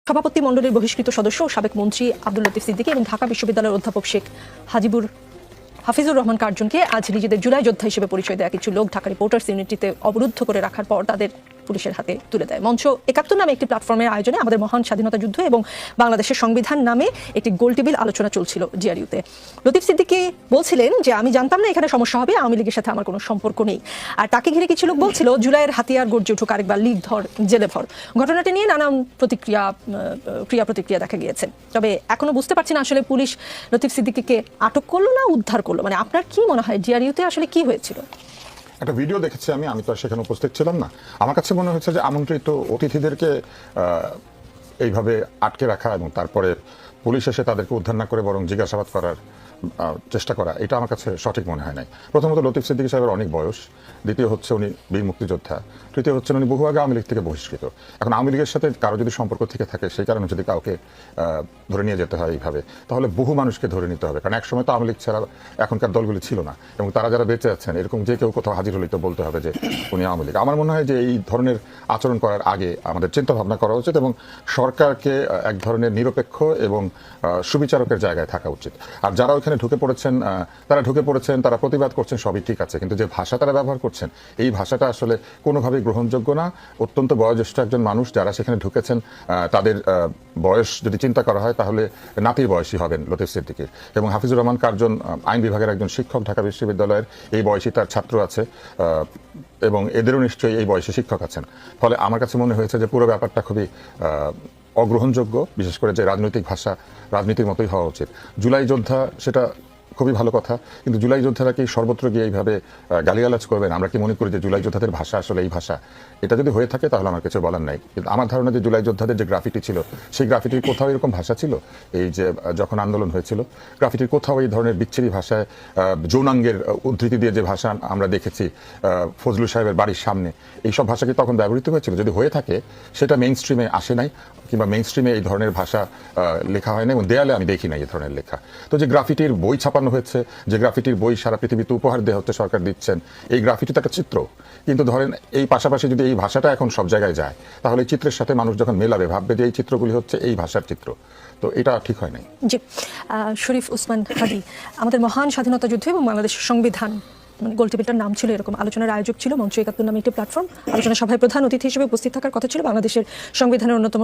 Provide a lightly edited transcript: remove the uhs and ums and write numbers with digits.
সভাপতি মণ্ডলীর বহিষ্কৃত সদস্য ও সাবেক মন্ত্রী আব্দুল লতিফ সিদ্দিকী এবং ঢাকা বিশ্ববিদ্যালয়ের অধ্যাপক শেখ হাফিজুর রহমান কার্জনকে আজ নিজেদের জুলাই যোদ্ধা হিসেবে পরিচয় দেওয়া কিছু লোক ঢাকা রিপোর্টার্স ইউনিটিতে অবরুদ্ধ করে রাখার পর তাদের পুলিশের হাতে তুলে দেয়। মঞ্চ ৭১ নামে একটি প্ল্যাটফর্মের আয়োজনে আমাদের মহান স্বাধীনতা যুদ্ধ এবং বাংলাদেশের সংবিধান নামে একটি গোলটেবিল আলোচনা চলছিল জিআরইউতে। লতিফ সিদ্দিকী বলছিলেন যে আমি জানতাম না এখানে সমস্যা হবে, আওয়ামী লীগের সাথে আমার কোনো সম্পর্ক নেই। আর তাকে ঘিরে কিছু লোক বলছিল জুলাইয়ের হাতিয়ার গর্জে উঠুক, আরেকবার লীগ ধর জেলে ভর। ঘটনাটি নিয়ে নানান ক্রিয়া প্রতিক্রিয়া দেখা গিয়েছে। তবে এখনো বুঝতে পারছি না আসলে পুলিশ লতিফ সিদ্দিকীকে আটক করলো না উদ্ধার করলো। মানে আপনার কি মনে হয় জিআরইউতে আসলে কি হয়েছিল? একটা ভিডিও দেখেছি আমি তো সেখানে উপস্থিত ছিলাম না। আমার কাছে মনে হয়েছে যে আমন্ত্রিত অতিথিদেরকে এইভাবে আটকে রাখা এবং তারপরে পুলিশ এসে তাদেরকে উদ্ধার না করে বরং জিজ্ঞাসাবাদ করার চেষ্টা করা, এটা আমার কাছে সঠিক মনে হয় নাই। প্রথমত লতিফ সিদ্দিকী সাহেবের অনেক বয়স, দ্বিতীয় হচ্ছে উনি বীর মুক্তিযোদ্ধা, তৃতীয় হচ্ছে উনি বহু আগে আওয়ামী লীগ থেকে বহিষ্কৃত। এখন আওয়ামী লীগের সাথে কারো যদি সম্পর্ক থেকে থাকে সেই কারণে যদি কাউকে ধরে নিয়ে যেতে হয় এইভাবে, তাহলে বহু মানুষকে ধরে নিতে হবে। কারণ একসময় তো আওয়ামী লীগ ছাড়া এখনকার দলগুলি ছিল না, এবং তারা যারা বেঁচে আছেন এরকম যে কেউ কোথাও হাজির হলেই তো বলতে হবে যে উনি আওয়ামী লীগ। আমার মনে হয় যে এই ধরনের আচরণ করার আগে আমাদের চিন্তা ভাবনা করা উচিত এবং সরকারকে এক ধরনের নিরপেক্ষ এবং সুবিচারকের জায়গায় থাকা উচিত। আর যারা ওইখানে ঢুকে পড়েছেন তারা প্রতিবাদ করছেন, সবই ঠিক আছে, কিন্তু যে ভাষা তারা ব্যবহার করছেন এই ভাষাটা আসলে কোনোভাবেই গ্রহণযোগ্য না। অত্যন্ত বয়োজ্যেষ্ঠ একজন মানুষ যারা সেখানে ঢুকেছেন, তাদের বয়স যদি চিন্তা করা হয় তাহলে নাতির বয়সী হবেন লতিফ সিদ্দিকীর। এবং হাফিজুর রহমান কার্জন আইন বিভাগের একজন শিক্ষক, ঢাকা বিশ্ববিদ্যালয়ের, এই বয়সী তার ছাত্র আছে এবং এদেরও নিশ্চয়ই এই বয়সী শিক্ষক আছেন। ফলে আমার কাছে মনে হয়েছে যে পুরো ব্যাপারটা খুবই অগ্রহণযোগ্য, বিশেষ করে যে রাজনৈতিক ভাষা রাজনীতির মতোই হওয়া উচিত। জুলাই যোদ্ধা সেটা খুবই ভালো কথা, কিন্তু জুলাই যোদ্ধারা কি সর্বত্র গিয়ে এইভাবে গালিগালাজ করবেন? আমরা কি মনে করি যে জুলাই যোদ্ধাদের ভাষা আসলে এই ভাষা? এটা যদি হয়ে থাকে তাহলে আমার কিছু বলার নাই। কিন্তু আমার ধারণা যে জুলাই যোদ্ধাদের যে গ্রাফিটি ছিল সেই গ্রাফিটির কোথাও এরকম ভাষা ছিল? এই যে যখন আন্দোলন হয়েছিল গ্রাফিটির কোথাও এই ধরনের বিচ্ছিরি ভাষায় যৌনাঙ্গের উদ্ধৃতি দিয়ে যে ভাষা আমরা দেখেছি ফজলুল সাহেবের বাড়ির সামনে, এইসব ভাষা কি তখন ব্যবহৃত হয়েছিল? যদি হয়ে থাকে সেটা মেইন স্ট্রিমে আসে নাই, কিংবা মেইন স্ট্রিমে এই ধরনের ভাষা লেখা হয় না, এবং দেয়ালে আমি দেখি নাই এই ধরনের লেখা। তো যে গ্রাফিটির বই ছাপানো হয়েছে, যে গ্রাফিটির বই সারা পৃথিবীতে উপহার দেওয়া হচ্ছে, সরকার দিচ্ছেন, এই গ্রাফিটি তো একটা চিত্র। কিন্তু ধরেন এই পাশাপাশি যদি এই ভাষাটা এখন সব জায়গায় যায়, তাহলে এই চিত্রের সাথে মানুষ যখন মেলাবে ভাববে যে এই চিত্রগুলি হচ্ছে এই ভাষার চিত্র। তো এটা ঠিক হয় নাই। জি, শরীফ ওসমান হাদী, আমাদের মহান স্বাধীনতা যুদ্ধ এবং বাংলাদেশের সংবিধান মানে গোলটেবিলটার নাম ছিল এরকম, আলোচনার আয়োজক ছিল মঞ্চ ৭১ নামে একটি প্ল্যাটফর্ম। আলোচনা সভায় প্রধান অতিথি হিসেবে উপস্থিত থাকার কথা ছিল বাংলাদেশের সংবিধানের অন্যতম